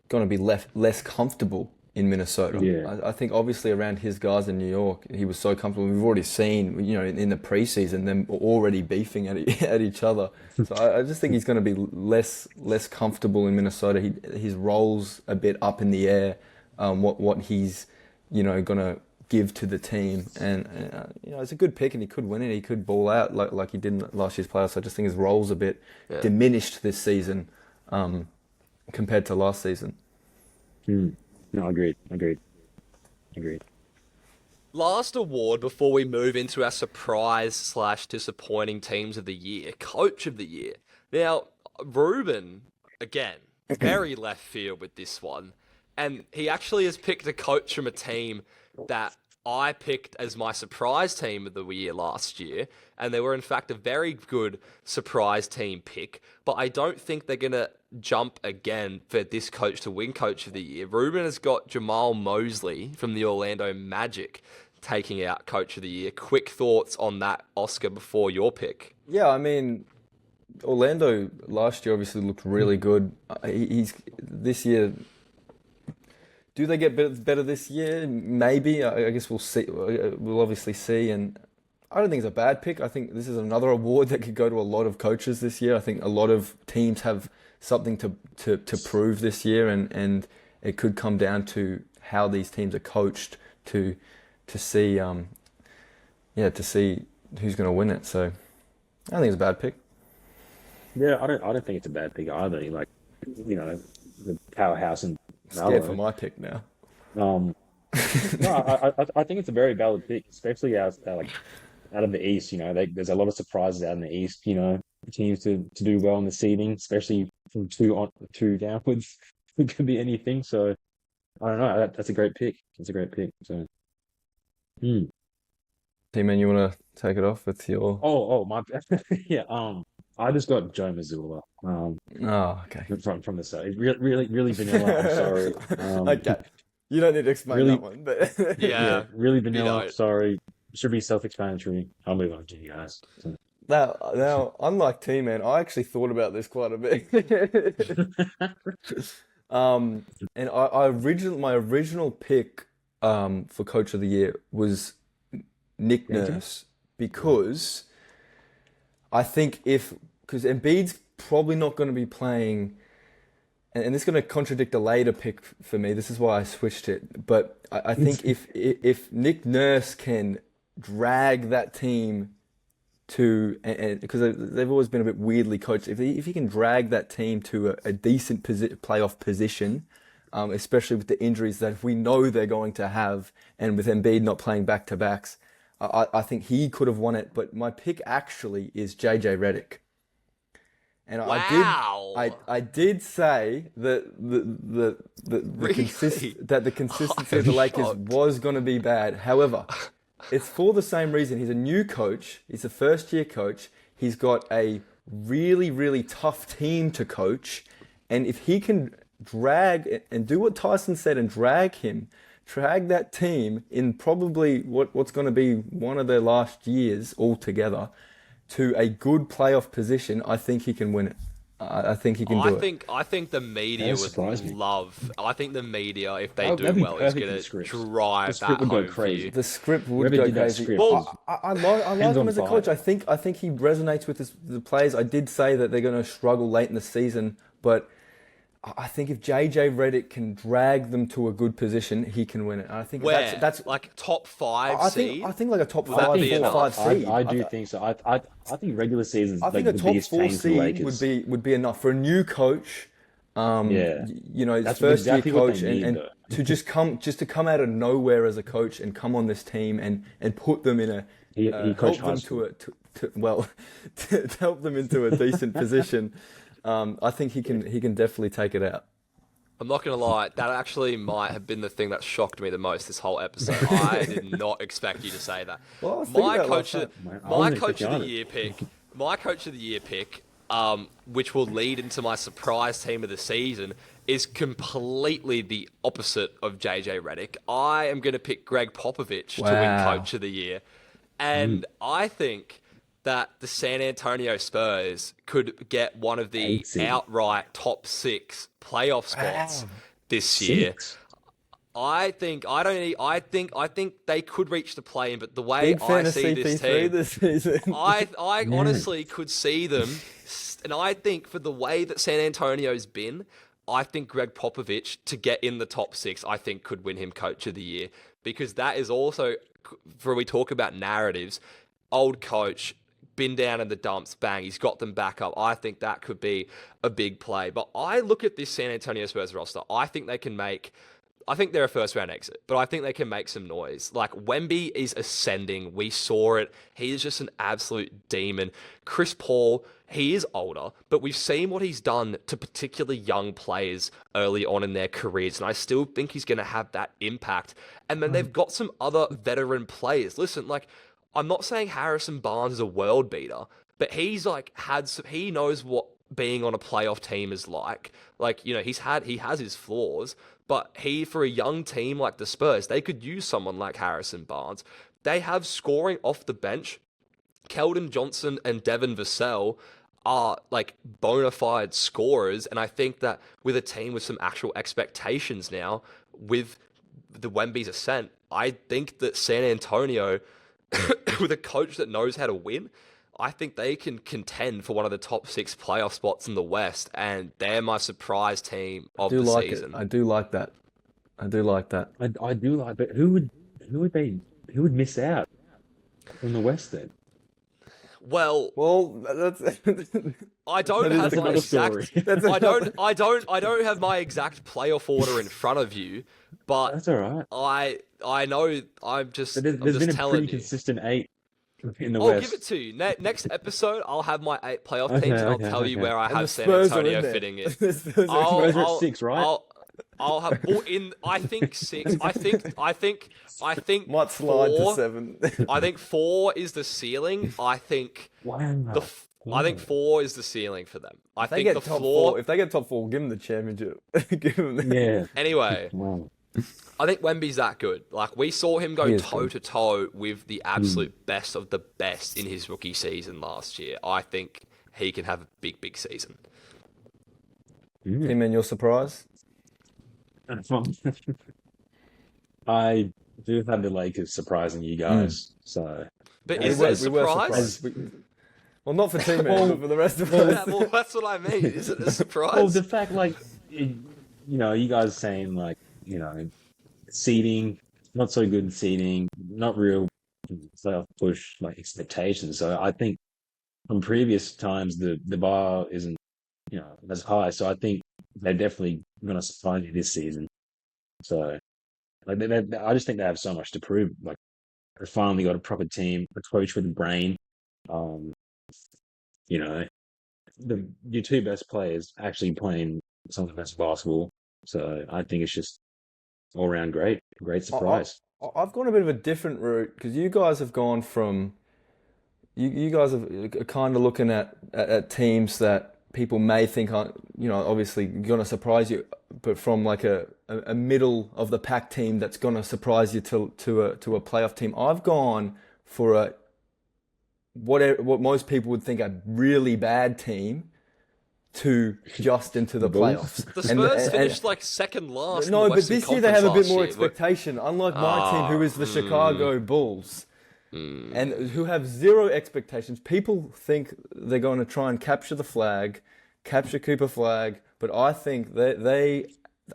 S3: going to be less comfortable in Minnesota.
S4: Yeah.
S3: I think obviously around his guys in New York, he was so comfortable. We've already seen, in the preseason, them already beefing at each other. So I just think he's going to be less comfortable in Minnesota. His role's a bit up in the air. What he's, going to give to the team, and it's a good pick, and he could win it. He could ball out like he did in last year's playoffs. I just think his role's a bit diminished this season compared to last season.
S4: No, agreed.
S2: Last award before we move into our surprise/disappointing teams of the year, Coach of the Year. Now, Reuben, again, very left field with this one. And he actually has picked a coach from a team that I picked as my surprise team of the year last year, and they were in fact a very good surprise team pick, but I don't think they're going to jump again for this coach to win Coach of the Year. Reuben has got Jamal Mosley from the Orlando Magic taking out Coach of the Year. Quick thoughts on that, Oscar, before your pick?
S3: Yeah, I mean, Orlando last year obviously looked really good. He's this year. Do they get better this year? Maybe. I guess we'll see. We'll obviously see. And I don't think it's a bad pick. I think this is another award that could go to a lot of coaches this year. I think a lot of teams have something to prove this year, and it could come down to how these teams are coached to see to see who's going to win it. So I don't think it's a bad pick.
S4: Yeah, I don't think it's a bad pick either. Like, the powerhouse and
S3: Scared for my pick now.
S4: No, I think it's a very valid pick, especially out of the East. There's a lot of surprises out in the East. Teams to do well in the seeding, especially from two downwards. It could be anything. So I don't know. That's a great pick. It's a great pick. So,
S3: T-Man, you want to take it off with your?
S4: My yeah. I just got Joe Mazzulla.
S3: Okay.
S4: From the start, really vanilla. I'm sorry.
S3: Okay. You don't need to explain
S4: really,
S3: that one, but
S2: Yeah,
S4: really vanilla.
S2: You know.
S4: Sorry. Should be self-explanatory. I'll move on to you guys. So.
S3: Now, unlike T-Man, I actually thought about this quite a bit. And my original pick for Coach of the Year was Nick Nurse, because I think because Embiid's probably not going to be playing, and this is going to contradict a later pick for me. This is why I switched it. But I think if Nick Nurse can drag that team to, and because they've always been a bit weirdly coached, if he can drag that team to a decent playoff position, especially with the injuries that we know they're going to have, and with Embiid not playing back-to-backs, I think he could have won it. But my pick actually is JJ Redick. And
S2: Wow.
S3: I did say that
S2: Really?
S3: the consistency of
S2: I'm
S3: the Lakers
S2: shocked.
S3: was going to be bad. However, it's for the same reason. He's a new coach. He's a first-year coach. He's got a really, really tough team to coach. And if he can drag and do what Tyson said and drag that team in probably what's going to be one of their last years altogether to a good playoff position, I think he can win it. I think he can do it.
S2: I think the media
S4: That
S2: would
S4: surprised me.
S2: love. I think the media, if they do
S4: That'd be
S2: well, is
S4: perfect
S2: going
S4: for
S2: to
S4: scripts. The
S2: drive
S4: script
S2: that
S4: would go
S2: home for
S4: crazy.
S2: you.
S3: The script would
S4: Whoever
S3: go
S4: did that
S3: crazy.
S4: script
S3: Well,
S4: was
S3: I like
S4: hands
S3: him
S4: on
S3: as a
S4: fire.
S3: coach. I think he resonates with the players. I did say that they're going to struggle late in the season, but I think if JJ Redick can drag them to a good position, he can win it. And I think
S2: Where
S3: that's
S2: like top 5
S3: I
S2: seed.
S3: think like a top
S2: Would that
S3: 5,
S2: be
S3: 4,
S2: enough?
S3: 5 seed.
S4: I do think so. I think regular season.
S3: I think a
S4: the
S3: top
S4: biggest
S3: 4
S4: change for the
S3: seed
S4: Lakers.
S3: would be enough for a new coach.
S4: Yeah.
S3: His
S4: That's
S3: first year
S4: exactly what
S3: coach,
S4: they need,
S3: and
S4: though.
S3: to come out of nowhere as a coach and come on this team and put them in
S4: He
S3: help
S4: coached high
S3: them
S4: school.
S3: to help them into a decent position. I think he can definitely take it out.
S2: I'm not going to lie, that actually might have been the thing that shocked me the most this whole episode. I did not expect you to say that.
S3: Well, I was thinking
S2: My
S3: about
S2: coach,
S3: last
S4: night. I
S2: my
S4: wasn't
S2: coach of the
S4: expecting
S2: year pick, my coach of the year pick, which will lead into my surprise team of the season, is completely the opposite of JJ Redick. I am going to pick Greg Popovich to win
S3: Wow.
S2: coach of the year. And I think that the San Antonio Spurs could get one of the
S4: 8 seed.
S2: outright top 6 playoff spots this year.
S4: 6.
S2: I think they could reach the play-in, but the way
S3: Big
S2: I
S3: fan of
S2: see this
S3: CP3
S2: team,
S3: this season.
S2: I honestly could see them, and I think for the way that San Antonio's been, I think Greg Popovich to get in the top 6, I think could win him Coach of the Year, because that is also, for we talk about narratives, old coach, been down in the dumps, bang, he's got them back up. I think that could be a big play. But I look at this San Antonio Spurs roster, I think they can make I think they're a first round exit, but I think they can make some noise. Like, Wemby is ascending. We saw it. He is just an absolute demon. Chris Paul, he is older, but we've seen what he's done to particularly young players early on in their careers, and I still think he's going to have that impact. And then they've got some other veteran players. Listen, like, I'm not saying Harrison Barnes is a world beater, but he's like he knows what being on a playoff team is like. Like, you know, he has his flaws, but for a young team like the Spurs, they could use someone like Harrison Barnes. They have scoring off the bench. Keldon Johnson and Devin Vassell are like bona fide scorers, and I think that with a team with some actual expectations now, with the Wemby's ascent, I think that San Antonio, with a coach that knows how to win, I think they can contend for one of the top 6 playoff spots in the West, and they're my surprise team of the season.
S3: I do like that. I do like that.
S4: I do like, but who would miss out from the West then?
S2: Well,
S3: that's
S2: I don't have my exact. I don't have my exact playoff order in front of you, but
S4: that's all right.
S2: I know. I'm just.
S4: But there's
S2: I'm just
S4: been a
S2: telling
S4: pretty
S2: you.
S4: consistent 8 in the
S2: I'll
S4: West.
S2: give it to you. Next episode, I'll have my 8 playoff teams, and I'll tell you where I
S3: And the
S2: have San
S3: Spurs are in
S2: Antonio
S3: there.
S2: fitting in.
S3: The Spurs are
S2: I'll-
S4: Spurs are at
S2: I'll-
S4: 6, right?
S2: I'll have I think 6. I think
S3: might slide
S2: 4.
S3: to 7.
S2: I think 4 is the ceiling. I think
S4: Wow.
S2: I think 4 is the ceiling for them. I
S3: If they
S2: think
S3: get
S2: the
S3: top
S2: floor.
S3: 4, if they get top 4, give them the championship. Give them the...
S4: Yeah.
S2: Anyway,
S4: Wow.
S2: I think Wemby's that good. Like, we saw him go
S3: He is
S2: toe to toe with the absolute best of the best in his rookie season last year. I think he can have a big season.
S3: Tim, and your surprise?
S4: I do have the Lakers surprising you guys. So
S2: But
S3: We
S2: is
S3: were-
S2: it a
S3: we were
S2: surprise?
S3: surprised. Well, not for Team Man, but for the rest of
S2: Yeah,
S3: us.
S2: well, that's what I mean. Is it a
S4: well,
S2: surprise?
S4: the fact, like, you guys saying, like, seeding, not so good seeding, not real playoff push, like, expectations. So I think from previous times, the bar isn't, as high. So I think they're definitely going to surprise you this season. So, like, I just think they have so much to prove. Like, they finally got a proper team, a coach with a brain. Your 2 best players actually playing some of the best basketball. So I think it's just all around great surprise.
S3: I've gone a bit of a different route because you guys have gone from you guys are kind of looking at teams that people may think aren't, obviously going to surprise you, but from like a middle of the pack team that's going to surprise you to a playoff team. I've gone for what most people would think a really bad team to just into the playoffs.
S2: The Spurs finished like second last.
S3: No,
S2: in the
S3: but
S2: Western
S3: this year they have a
S2: Conference
S3: bit more
S2: last year, but-
S3: expectation, unlike my team, who is the Chicago Bulls, and who have zero expectations. People think they're going to try and capture the flag, capture Cooper Flag, but I think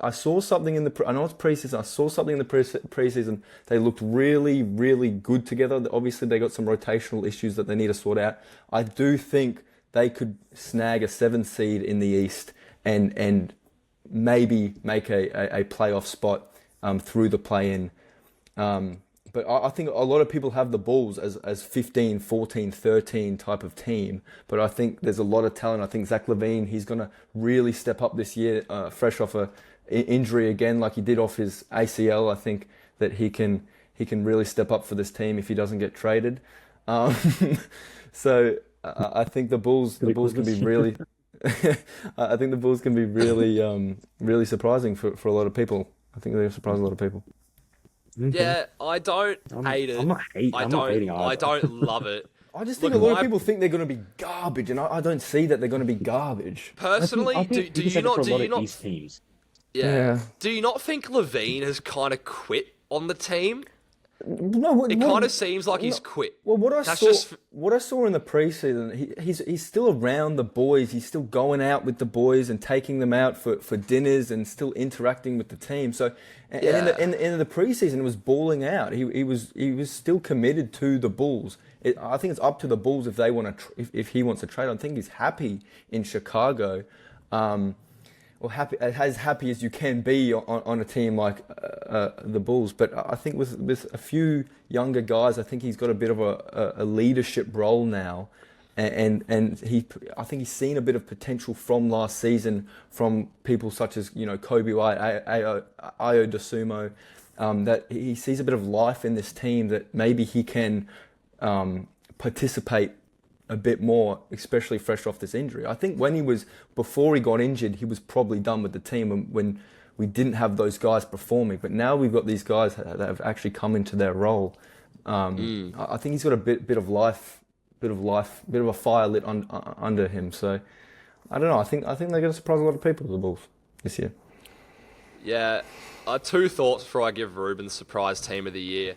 S3: I saw something in I know it's preseason. I saw something in the preseason. They looked really, really good together. Obviously, they got some rotational issues that they need to sort out. I do think they could snag a 7th seed in the East and maybe make a playoff spot through the play-in. But I think a lot of people have the Bulls as 15, 14, 13 type of team. But I think there's a lot of talent. I think Zach LaVine, he's going to really step up this year, fresh off a injury again, like he did off his ACL. I think that he can really step up for this team if he doesn't get traded. So I think the Bulls can be really. I think the Bulls can be really, really surprising for a lot of people. I think they'll surprise a lot of people.
S2: Yeah, I don't hate it.
S4: I'm not hating either.
S2: I don't love it.
S3: I just think
S2: Look,
S3: a lot of people think they're going to be garbage, and I don't see that they're going to be garbage.
S2: Personally,
S4: I think
S2: do
S4: because
S2: you
S4: they're
S2: not?
S4: for a
S2: Do
S4: lot
S2: you
S4: of
S2: not?
S4: East teams.
S2: Yeah. Do you not think Levine has kind of quit on the team?
S3: No,
S2: It kind of seems like he's quit.
S3: Well, what I
S2: That's
S3: saw,
S2: just-
S3: what I saw in the preseason, he's still around the boys. He's still going out with the boys and taking them out for dinners and still interacting with the team. So, and in the preseason, it was balling out. He was still committed to the Bulls. I think it's up to the Bulls if they want to if he wants to trade. I think he's happy in Chicago. or as happy as you can be on a team like the Bulls. But I think with a few younger guys, I think he's got a bit of a leadership role now, and I think he's seen a bit of potential from last season from people such as Kobe White, Ayo Dosunmu, that he sees a bit of life in this team that maybe he can participate a bit more, especially fresh off this injury. I think before he got injured, he was probably done with the team when we didn't have those guys performing. But now we've got these guys that have actually come into their role. I think he's got a bit of life, bit of a fire lit under him. So I don't know. I think they're going to surprise a lot of people, the Bulls, this year.
S2: Yeah, two thoughts before I give Reuben the surprise team of the year.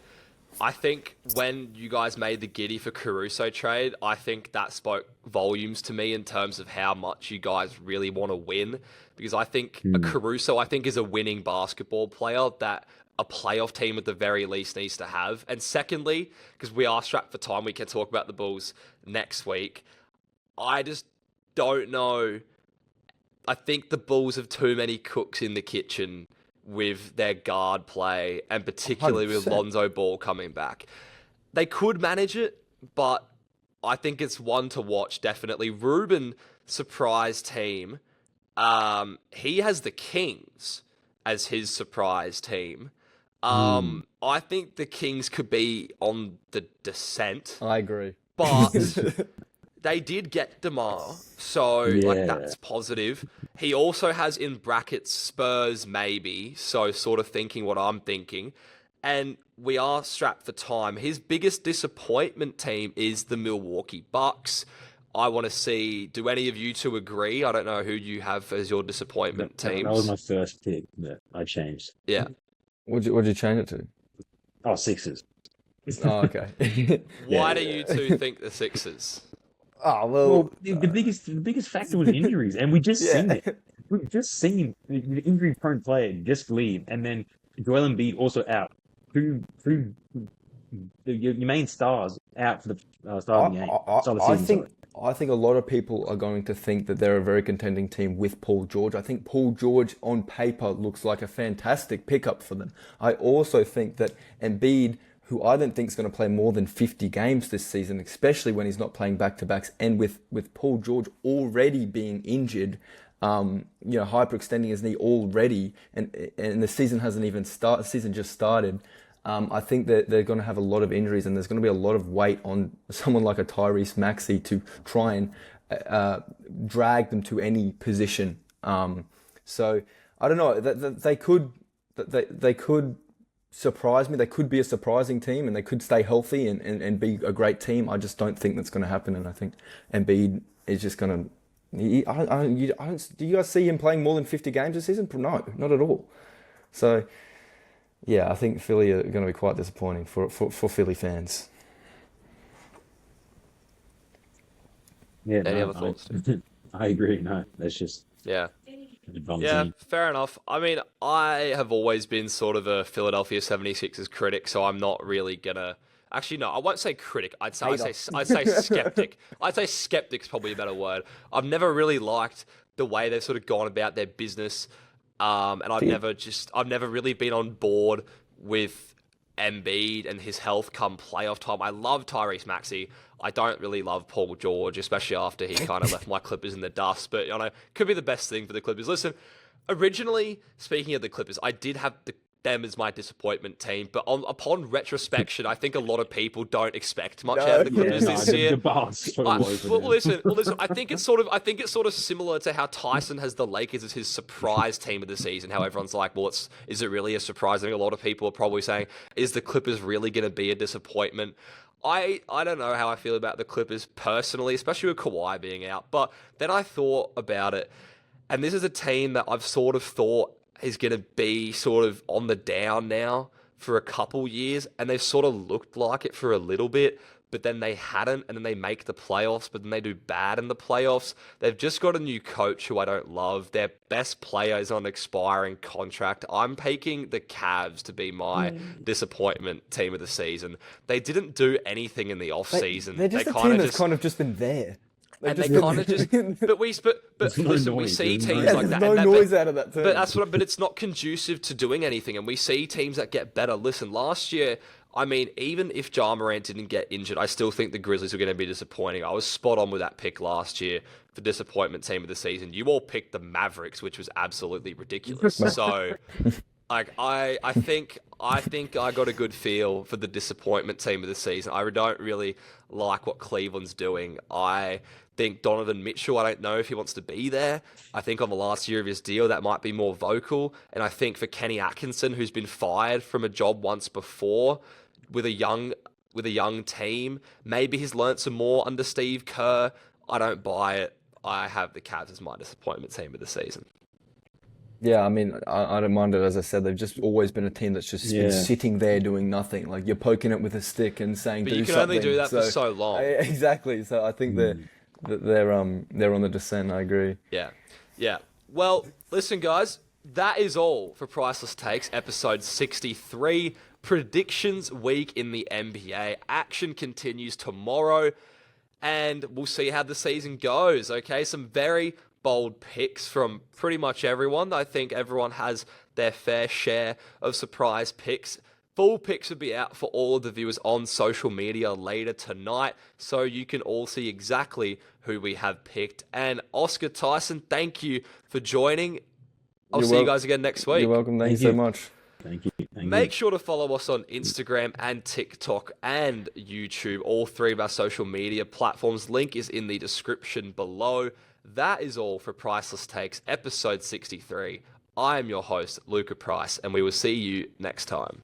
S2: I think when you guys made the Giddey for Caruso trade, I think that spoke volumes to me in terms of how much you guys really want to win. Because I think Caruso, is a winning basketball player that a playoff team at the very least needs to have. And secondly, because we are strapped for time, we can talk about the Bulls next week. I just don't know. I think the Bulls have too many cooks in the kitchen with their guard play, and particularly 100%. With Lonzo Ball coming back. They could manage it, but I think it's one to watch, definitely. Reuben, surprise team. He has the Kings as his surprise team. I think the Kings could be on the descent.
S3: I agree.
S2: But they did get DeMar, so that's positive. He also has in brackets Spurs maybe, so sort of thinking what I'm thinking. And we are strapped for time. His biggest disappointment team is the Milwaukee Bucks. I want to see, do any of you two agree? I don't know who you have as your disappointment teams.
S4: That was my first pick that I changed.
S2: Yeah.
S3: What'd you change it to?
S4: Oh, Sixers.
S3: Oh, okay.
S2: Why do you two think the Sixers?
S3: Oh, well,
S4: the biggest factor was injuries, and we just seen it. We've just seen the injury-prone player just leave, and then Joel Embiid also out. Your main stars out for the start of the game.
S3: I think a lot of people are going to think that they're a very contending team with Paul George. I think Paul George on paper looks like a fantastic pickup for them. I also think that Embiid, who I don't think is going to play more than 50 games this season, especially when he's not playing back-to-backs, and with Paul George already being injured, hyperextending his knee already, and the season hasn't even started. The season just started. I think that they're going to have a lot of injuries, and there's going to be a lot of weight on someone like a Tyrese Maxey to try and drag them to any position. So I don't know. They could surprise me. They could be a surprising team, and they could stay healthy and be a great team. I just don't think that's going to happen, and I think Embiid is just going to. Do you guys see him playing more than 50 games this season? No, not at all. So, yeah, I think Philly are going to be quite disappointing for Philly fans.
S4: Yeah,
S2: Any other thoughts?
S4: I agree. No, that's just
S2: Yeah, fair enough. I mean, I have always been sort of a Philadelphia 76ers critic, so I'm not really gonna. Actually, no, I won't say critic. I'd say skeptic. I'd say skeptic's probably a better word. I've never really liked the way they've sort of gone about their business, and I've never really been on board with Embiid and his health come playoff time. I love Tyrese Maxey. I don't really love Paul George, especially after he kind of left my Clippers in the dust. But could be the best thing for the Clippers. Listen, originally, speaking of the Clippers, I did have them as my disappointment team, but upon retrospection, I think a lot of people don't expect much out of the Clippers this year. Listen, I think it's sort of similar to how Tyson has the Lakers as his surprise team of the season. How everyone's like, well, is it really a surprise? I think a lot of people are probably saying, is the Clippers really going to be a disappointment? I don't know how I feel about the Clippers personally, especially with Kawhi being out. But then I thought about it, and this is a team that I've sort of thought is going to be sort of on the down now for a couple years, and they've sort of looked like it for a little bit, but then they hadn't, and then they make the playoffs, but then they do bad in the playoffs. They've just got a new coach who I don't love. Their best player is on an expiring contract. I'm picking the Cavs to be my disappointment team of the season. They didn't do anything in the off-season.
S3: They're just a team that's kind of just been there.
S2: and they kind of just. But
S4: There's no
S2: listen, we
S4: noise,
S2: see
S4: there's no
S2: teams
S4: noise.
S2: like that.
S3: There's
S2: and
S3: no
S2: that-
S3: noise out of that term.
S2: But that's what. But it's not conducive to doing anything, and we see teams that get better. Listen, last year, I mean, even if Ja Morant didn't get injured, I still think the Grizzlies were going to be disappointing. I was spot on with that pick last year for disappointment team of the season. You all picked the Mavericks, which was absolutely ridiculous. So, like, I think I got a good feel for the disappointment team of the season. I don't really like what Cleveland's doing. I think Donovan Mitchell, I don't know if he wants to be there. I think on the last year of his deal, that might be more vocal. And I think for Kenny Atkinson, who's been fired from a job once before with a young team, maybe he's learnt some more under Steve Kerr. I don't buy it. I have the Cavs as my disappointment team of the season.
S3: Yeah, I mean, I don't mind it. As I said, they've just always been a team that's just been
S4: Yeah.
S3: sitting there doing nothing. Like you're poking it with a stick and saying,
S2: But
S3: "Do
S2: you can
S3: something."
S2: only do that for so long.
S3: Exactly. So I think they're on the descent. I agree.
S2: Yeah. Well, listen, guys, that is all for Priceless Takes, episode 63. Predictions week in the NBA. Action continues tomorrow, and we'll see how the season goes. Okay, some very bold picks from pretty much everyone. I think everyone has their fair share of surprise picks. Full picks will be out for all of the viewers on social media later tonight, so you can all see exactly who we have picked. And Oscar, Tyson, thank you for joining. I'll see you guys again next week.
S3: You're welcome. Thank you so much.
S4: Thank you.
S2: Make sure to follow us on Instagram and TikTok and YouTube, all three of our social media platforms. Link is in the description below. That is all for Priceless Takes, episode 63. I am your host, Luka Price, and we will see you next time.